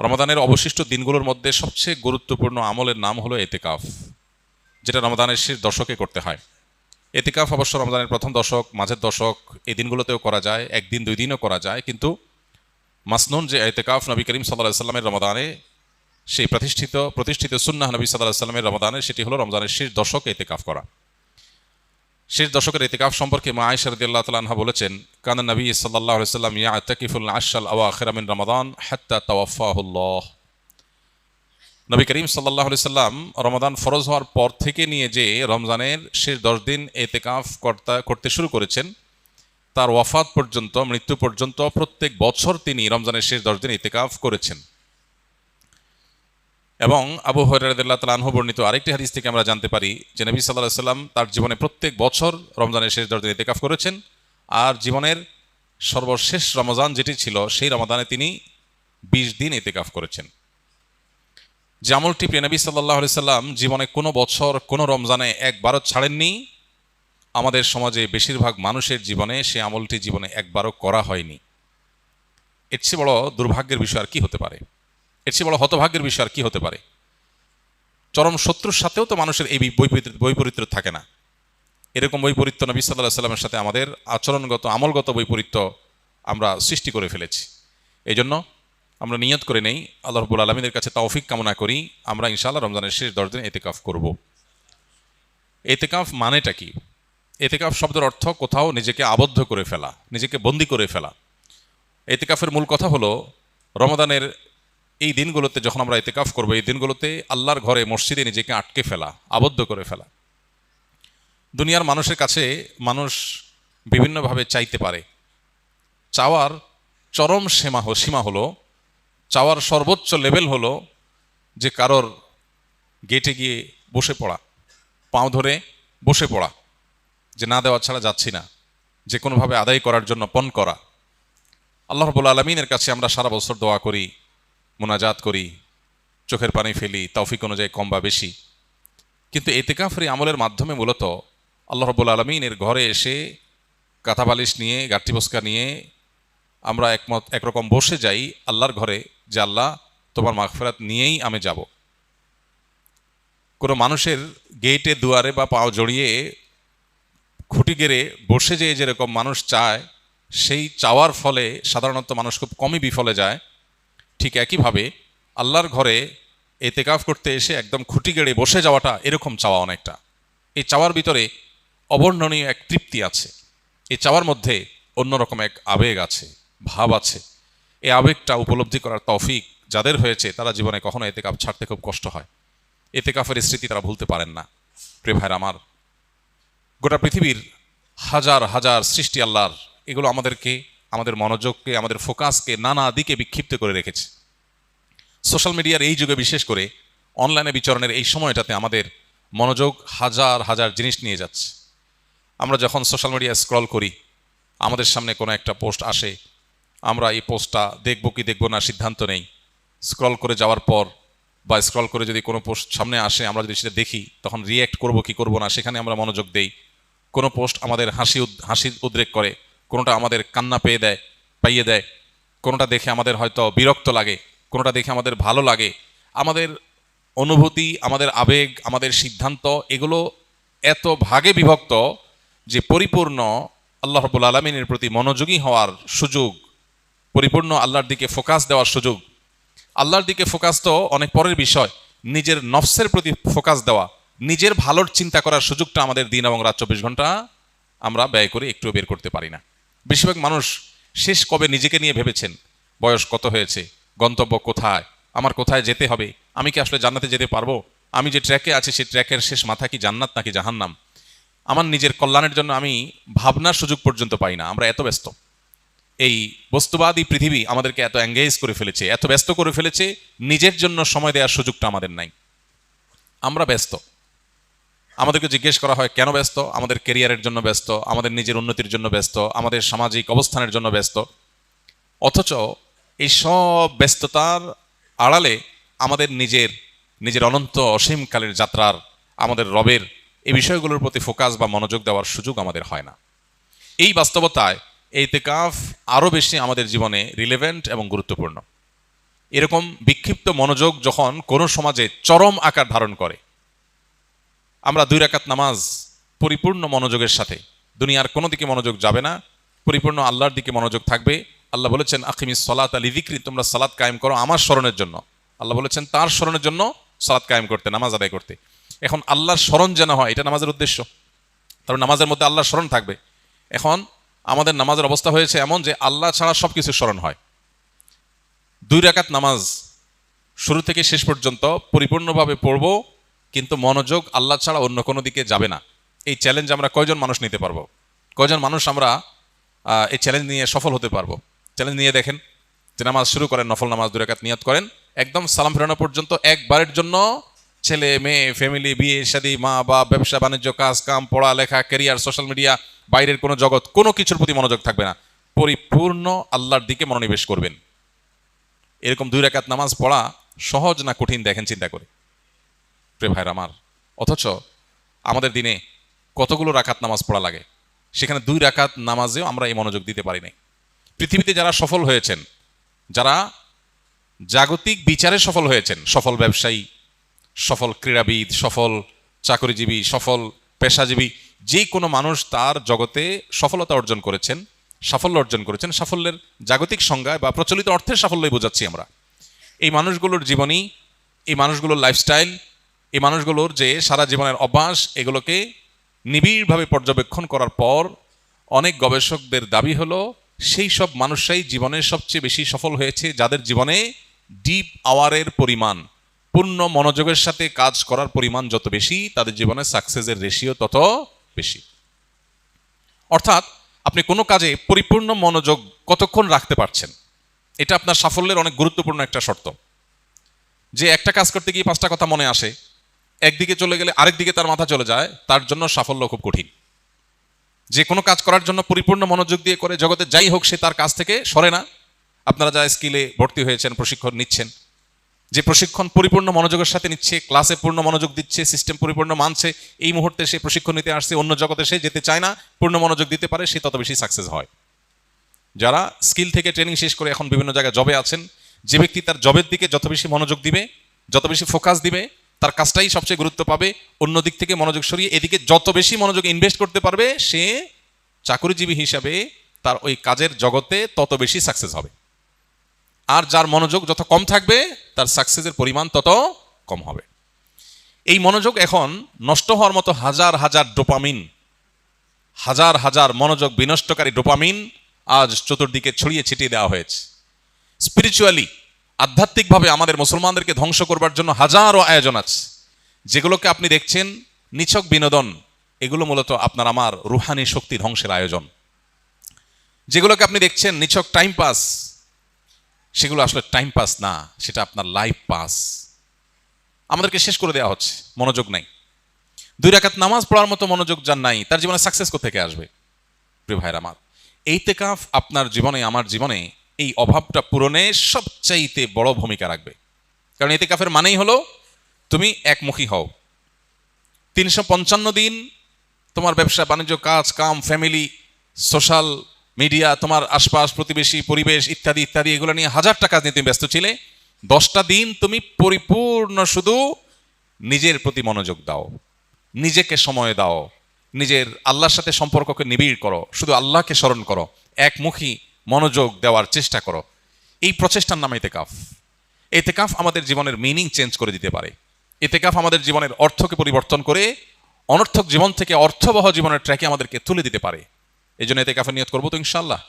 রমাদানের অবশিষ্ট দিনগুলোর মধ্যে সবচেয়ে গুরুত্বপূর্ণ আমলের নাম হলো এতেকাফ, যেটা রমাদানের শেষ দশকে করতে হয়। এতেকাফ অবশ্য রমজানের প্রথম দশক, মাঝের দশক, এই দিনগুলোতেও করা যায়, একদিন দুই দিনও করা যায়, কিন্তু মাসনুন যে এতেকাফ নবী করিম সাল্লাল্লাহু আলাইহি সাল্লামের রমাদানে, সেই প্রতিষ্ঠিত সুন্নাহ নবী সাল্লাল্লাহু আলাইহি সাল্লামের রমাদানে, সেটি হলো রমজানের শেষ দশকে এতেকাফ করা। শেষ দশকের এতেকাফ সম্পর্কে মা আয়েশা রাদিয়াল্লাহু তাআলা আনহা বলেছেন, কানা নবী সাল্লাল্লাহু আলাইহি সাল্লাম ইয়াতাকিফুল আশরাল আওয়াখির মিন রমাদান হাত্তা তাওয়াফাহুল্লাহ। নবী করিম সাল্লাল্লাহু আলাইহি সাল্লাম রমাদান ফরজ হওয়ার পর থেকে নিয়ে যে রমজানের শেষ 10 দিন এতেকাফ করতে শুরু করেছেন, তার ওয়াফাত পর্যন্ত, মৃত্যু পর্যন্ত প্রত্যেক বছর তিনি রমজানের শেষ 10 দিন এতেকাফ করেছেন। এবং আবু হুরায়রা রাদিয়াল্লাহু তাআলা আনহু বর্ণিত আরেকটি হাদিস থেকে আমরা জানতে পারি যে নবী সাল্লাল্লাহু আলাইহি সাল্লাম তার জীবনে প্রত্যেক বছর রমজানের শেষ 10 দিন এতেকাফ করেছেন, আর জীবনের সর্বশেষ রমজান যেটি ছিল সেই রমাদানে তিনি 20 দিন এতেকাফ করেছেন। যে আমলটি প্রিয় নবী সাল্লাল্লাহু আলাইহি সাল্লাম জীবনে কোনো বছর কোনো রমজানে একবারও ছাড়েননি, আমাদের সমাজে বেশিরভাগ মানুষের জীবনে সে আমলটি জীবনে একবারও করা হয়নি। এর চেয়ে বড় দুর্ভাগ্যের বিষয় আর কি হতে পারে? এর চেয়ে বড় হতভাগ্যের বিষয় আর কি হতে পারে? চরম শত্রুর সাথেও তো মানুষের এই বৈপরীত্য থাকে না। এরকম বৈপরীত্য নবী সাল্লাল্লাহু আলাইহি সাল্লামের সাথে আমাদের আচরণগত, আমলগত বৈপরীত্য আমরা সৃষ্টি করে ফেলেছি। এই জন্য আমরা নিয়ত করে নেই, আল্লাহ রাব্বুল আলামিনের কাছে তৌফিক কামনা করি, আমরা ইনশাআল্লাহ রমজানের শেষ 10 দিন এতেকাফ করব। এতেকাফ মানেটা কি? এতেকাফ শব্দের অর্থ কোথাও নিজেকে আবদ্ধ করে ফেলা, নিজেকে বন্দী করে ফেলা। এতেকাফের মূল কথা হলো রমাদানের এই দিনগুলোতে যখন আমরা এতেকাফ করব, এই দিনগুলোতে আল্লাহর ঘরে, মসজিদে নিজেকে আটকে ফেলা, আবদ্ধ করে ফেলা। দুনিয়ার মানুষের কাছে মানুষ বিভিন্নভাবে চাইতে পারে। চাওয়ার চরম সীমা হলো, চাওয়ার সর্বোচ্চ লেভেল হলো যে কারোর গেটে গিয়ে বসে পড়া, পাঁও ধরে বসে পড়া, যে না দেওয়া ছাড়া যাচ্ছি না, যে কোনোভাবে আদায় করার জন্য পণ করা। আল্লাহ রাব্বুল আলামিনের কাছে আমরা সারা বছর দোয়া করি, মুনাজাত করি, চোখের পানি ফেলি, তৌফিক অনুযায়ী কম বা বেশি, কিন্তু এতেকাফের আমলের মাধ্যমে মূলত আল্লাহ রাব্বুল আলামিনের ঘরে এসে কাঁথা বালিশ নিয়ে, গাঁট্টি বস্কা নিয়ে আমরা একরকম বসে যাই আল্লাহর ঘরে, যে আল্লাহ তোমার মাগফিরাত নিয়েই আমি যাব। কোনো মানুষের গেটে, দুয়ারে বা পাও জড়িয়ে খুঁটি গেড়ে বসে যেয়ে যেরকম মানুষ চায়, সেই চাওয়ার ফলে সাধারণত মানুষ খুব কমই বিফলে যায়। ঠিক একইভাবে আল্লাহর ঘরে এতেকাফ করতে এসে একদম খুঁটি গেড়ে বসে যাওয়াটা এরকম চাওয়া অনেকটা। এই চাওয়ার ভিতরে অবর্ণনীয় এক তৃপ্তি আছে, এই চাওয়ার মধ্যে অন্যরকম এক আবেগ আছে, ভাব আছে। এই আবেগটা উপলব্ধি করার তৌফিক যাদের হয়েছে তারা জীবনে কখনো এতেকাফ ছাড়তে খুব কষ্ট হয়, এতেকাফের স্মৃতি তারা ভুলতে পারেন না। প্রিয় ভাইরা আমার, গোটা পৃথিবীর হাজার হাজার সৃষ্টি আল্লাহর, এগুলো আমাদেরকে, আমাদের মনোযোগকে, আমাদের ফোকাসকে নানা দিকে বিক্ষিপ্ত করে রেখেছে। সোশ্যাল মিডিয়ার এই যুগে, বিশেষ করে অনলাইনে বিচরণের এই সময়টাতে আমাদের মনোযোগ হাজার হাজার জিনিস নিয়ে যাচ্ছে। আমরা যখন সোশ্যাল মিডিয়া স্ক্রল করি, আমাদের সামনে কোনো একটা পোস্ট আসে, আমরা এই পোস্টটা দেখব কি দেখব না সিদ্ধান্ত নেই। স্ক্রল করে যাওয়ার পর বা স্ক্রল করে যদি কোনো পোস্ট সামনে আসে, আমরা যদি সেটা দেখি, তখন রিয়্যাক্ট করব কি করব না সেখানে আমরা মনোযোগ দেই। কোনো পোস্ট আমাদের হাসি উদ্রেক করে, কোনোটা আমাদের কান্না পাইয়ে দেয়, কোনোটা দেখে আমাদের হয়তো বিরক্ত লাগে, কোনোটা দেখে আমাদের ভালো লাগে। আমাদের অনুভূতি, আমাদের আবেগ, আমাদের সিদ্ধান্ত, এগুলো এত ভাগে বিভক্ত যে পরিপূর্ণ আল্লাহ রাব্বুল আলামিনের প্রতি মনোযোগী হওয়ার সুযোগ, পরিপূর্ণ আল্লাহর দিকে ফোকাস দেওয়ার সুযোগ, আল্লাহর দিকে ফোকাস তো অনেক পরের বিষয়, নিজের নফসের প্রতি ফোকাস দেওয়া, নিজের ভালোর চিন্তা করার সুযোগটা আমাদের দিন এবং রাত 24 ঘন্টা আমরা ব্যয় করে একটুও বের করতে পারি না। বেশিরভাগ মানুষ শেষ কবে নিজেকে নিয়ে ভেবেছেন? বয়স কত হয়েছে? গন্তব্য কোথায়? আমার কোথায় যেতে হবে? আমি কি আসলে জান্নাতে যেতে পারবো? আমি যে ট্র্যাকে আছি সেই ট্র্যাকের শেষ মাথা কি জান্নাত নাকি জাহান্নাম? আমার নিজের কল্যাণের জন্য আমি ভাবনার সুযোগ পর্যন্ত পাই না। আমরা এত ব্যস্ত, এই বস্তুবাদী পৃথিবী আমাদেরকে এত এঙ্গেজ করে ফেলেছে, এত ব্যস্ত করে ফেলেছে, নিজের জন্য সময় দেওয়ার সুযোগটা আমাদের নাই। আমরা ব্যস্ত। আমাদেরকে জিজ্ঞেস করা হয় কেন ব্যস্ত? আমাদের ক্যারিয়ারের জন্য ব্যস্ত, আমাদের নিজের উন্নতির জন্য ব্যস্ত, আমাদের সামাজিক অবস্থানের জন্য ব্যস্ত। অথচ এই সব ব্যস্ততার আড়ালে আমাদের নিজের অনন্ত অসীমকালের যাত্রার, আমাদের রবের এই বিষয়গুলোর প্রতি ফোকাস বা মনোযোগ দেওয়ার সুযোগ আমাদের হয় না। এই বাস্তবতায় এই ইতিকাফ আরও বেশি আমাদের জীবনে রিলেভেন্ট এবং গুরুত্বপূর্ণ। এরকম বিক্ষিপ্ত মনোযোগ যখন কোনো সমাজে চরম আকার ধারণ করে, আমরা 2 রাকাত নামাজ পরিপূর্ণ মনোযোগের সাথে, দুনিয়ার কোনো দিকে মনোযোগ যাবে না, পরিপূর্ণ আল্লাহর দিকে মনোযোগ থাকবে। আল্লাহ বলেছেন আকিমিস সালাতা লিযিকরি, তোমরা সালাত কায়েম করো আমার স্মরণের জন্য। আল্লাহ বলেছেন তার স্মরণের জন্য সালাত কায়েম করতে, নামাজ আদায় করতে। এখন আল্লাহর স্মরণ যেন হয়, এটা নামাজের উদ্দেশ্য। তারপর নামাজের মধ্যে আল্লাহর স্মরণ থাকবে। এখন আমাদের নামাজের অবস্থা হয়েছে এমন যে আল্লাহ ছাড়া সব কিছু স্মরণ হয়। 2 রাকাত নামাজ শুরু থেকে শেষ পর্যন্ত পরিপূর্ণভাবে পড়ব, কিন্তু মনোযোগ আল্লাহ ছাড়া অন্য কোনো দিকে যাবে না। এই চ্যালেঞ্জ আমরা কয়জন মানুষ নিতে পারবো? কয়জন মানুষ আমরা এই চ্যালেঞ্জ নিয়ে সফল হতে পারবো? চ্যালেঞ্জ নিয়ে দেখেন যে নামাজ শুরু করেন, নফল নামাজ 2 রাকাত নিয়ত করেন, একদম সালাম ফেরানো পর্যন্ত একবারের জন্য ছেলে মেয়ে, ফ্যামিলি, বিয়ে শাদী, মা বাপ, ব্যবসা বাণিজ্য, কাজ কাম, পড়ালেখা, ক্যারিয়ার, সোশ্যাল মিডিয়া, বাইরের কোনো জগৎ, কোনো কিছুর প্রতি মনোযোগ থাকবে না, পরিপূর্ণ আল্লাহর দিকে মনোনিবেশ করবেন। এরকম 2 রাকাত নামাজ পড়া সহজ না কঠিন দেখেন চিন্তা করে, প্রিয় ভাইরা আমার। অথচ আমাদের দিনে কতগুলো রাকাত নামাজ পড়া লাগে, সেখানে 2 রাকাত নামাজেও আমরা এই মনোযোগ দিতে পারি নাই। পৃথিবীতে যারা সফল হয়েছেন, যারা জাগতিক বিচারে সফল হয়েছেন, সফল ব্যবসায়ী, সফল ক্রীড়াবিদ, সফল চাকরিজীবী, সফল পেশাজীবী, যে কোনো মানুষ তার জগতে সফলতা অর্জন করেছেন, সাফল্য অর্জন করেছেন। সাফল্যের জাগতিক সংজ্ঞায় বা প্রচলিত অর্থের সাফল্যই বোঝাচ্ছি আমরা। এই মানুষগুলোর জীবনী, এই মানুষগুলোর লাইফস্টাইল, এই মানুষগুলোর যে সারা জীবনের অভ্যাস, এগুলোকে নিবিড়ভাবে পর্যবেক্ষণ করার পর অনেক গবেষকদের দাবি হলো সেই সব মানুষরাই জীবনের সবচেয়ে বেশি সফল হয়েছে যাদের জীবনে ডিপ আওয়ারের পরিমাণ, পূর্ণ মনোযোগের সাথে কাজ করার পরিমাণ যত বেশি, তাদের জীবনে সাকসেসের রেশিও তত বেশি। অর্থাৎ আপনি কোনো কাজে পরিপূর্ণ মনোযোগ কতক্ষণ রাখতে পারছেন, এটা আপনার সাফল্যের অনেক গুরুত্বপূর্ণ একটা শর্ত। যে একটা কাজ করতে গিয়ে 5টা কথা মনে আসে, একদিকে চলে গেলে আরেক দিকে তার মাথা চলে যায়, তার জন্য সাফল্য খুব কঠিন। যে কোনো কাজ করার জন্য পরিপূর্ণ মনোযোগ দিয়ে করে, জগতে যাই হোক সে তার কাজ থেকে সরে না। আপনারা যা স্কিলে ভর্তি হয়েছেন, প্রশিক্ষণ নিচ্ছেন, যে প্রশিক্ষণ পরিপূর্ণ মনোযোগের সাথে নিচ্ছে, ক্লাসে পূর্ণ মনোযোগ দিচ্ছে, সিস্টেম পরিপূর্ণ মানছে, এই মুহূর্তে সে প্রশিক্ষণ নিতে আসছে, অন্য জগতে সে যেতে চায় না, পূর্ণ মনোযোগ দিতে পারে, সে তত বেশি সাকসেস হয়। যারা স্কিল থেকে ট্রেনিং শেষ করে এখন বিভিন্ন জায়গায় জবে আছেন, যে ব্যক্তি তার জবের দিকে যত বেশি মনোযোগ দিবে, যত বেশি ফোকাস দিবে, তার কাজটাই সবচেয়ে গুরুত্ব পাবে, অন্য দিক থেকে মনোযোগ সরিয়ে এদিকে যত বেশি মনোযোগ ইনভেস্ট করতে পারবে, সে চাকরিজীবী হিসাবে তার ওই কাজের জগতে তত বেশি সাকসেস হবে। আর যার মনোযোগ যত কম থাকবে, তার সাকসেসের পরিমাণ তত কম হবে। এই মনোযোগ এখন নষ্ট হওয়ার মতো হাজার হাজার ডোপামিন, হাজার হাজার মনোযোগ বিনষ্টকারী ডোপামিন আজ চতুর্দিকে ছড়িয়ে ছিটিয়ে দেওয়া হয়েছে। স্পিরিচুয়ালি, আধ্যাত্মিকভাবে আমাদের মুসলমানদেরকে ধ্বংস করবার জন্য হাজারো আয়োজন আছে। যেগুলোকে আপনি দেখছেন নিছক বিনোদন, এগুলো মূলত আপনার আমার রুহানি শক্তি ধ্বংসের আয়োজন। যেগুলোকে আপনি দেখছেন নিছক টাইম পাস, সেগুলো আসলে টাইম পাস না, সেটা আপনার লাইফ পাস। আমাদেরকে শেষ করে দেওয়া হচ্ছে, মনোযোগ নাই। 2 রাকাত নামাজ পড়ার মতো মনোযোগ যার নাই, তার জীবনে সাকসেস কোত্থেকে আসবে? প্রিয় ভাইরা আমার, ইতিকাফ আপনার জীবনে, আমার জীবনে এই অভাবটা পূরণে সবচাইতে বড় ভূমিকা রাখবে। কারণ ইতিকাফের মানেই হলো তুমি একমুখী হও। 355 দিন তোমার ব্যবসা বাণিজ্য, কাজ কাম, ফ্যামিলি, সোশ্যাল মিডিয়া, তোমার আশপাশ, প্রতিবেশী, পরিবেশ ইত্যাদি ইত্যাদি, এগুলো নিয়ে হাজারটা কাজ নিয়ে তুমি ব্যস্ত ছিলে। 10টা দিন তুমি পরিপূর্ণ শুধু নিজের প্রতি মনোযোগ দাও, নিজেকে সময় দাও, নিজের আল্লাহর সাথে সম্পর্ককে নিবিড় করো, শুধু আল্লাহকে স্মরণ করো, একমুখী মনোযোগ দেওয়ার চেষ্টা করো। এই প্রচেষ্টার নাম ইতিকাফ। ইতিকাফ আমাদের জীবনের মিনিং চেঞ্জ করে দিতে পারে। ইতিকাফ আমাদের জীবনের অর্থকে পরিবর্তন করে অনর্থক জীবন থেকে অর্থবহ জীবনের ট্র্যাকে আমাদেরকে তুলে দিতে পারে। এই জন্য ইতিকাফের নিয়ত করবো তো ইনশাআল্লাহ।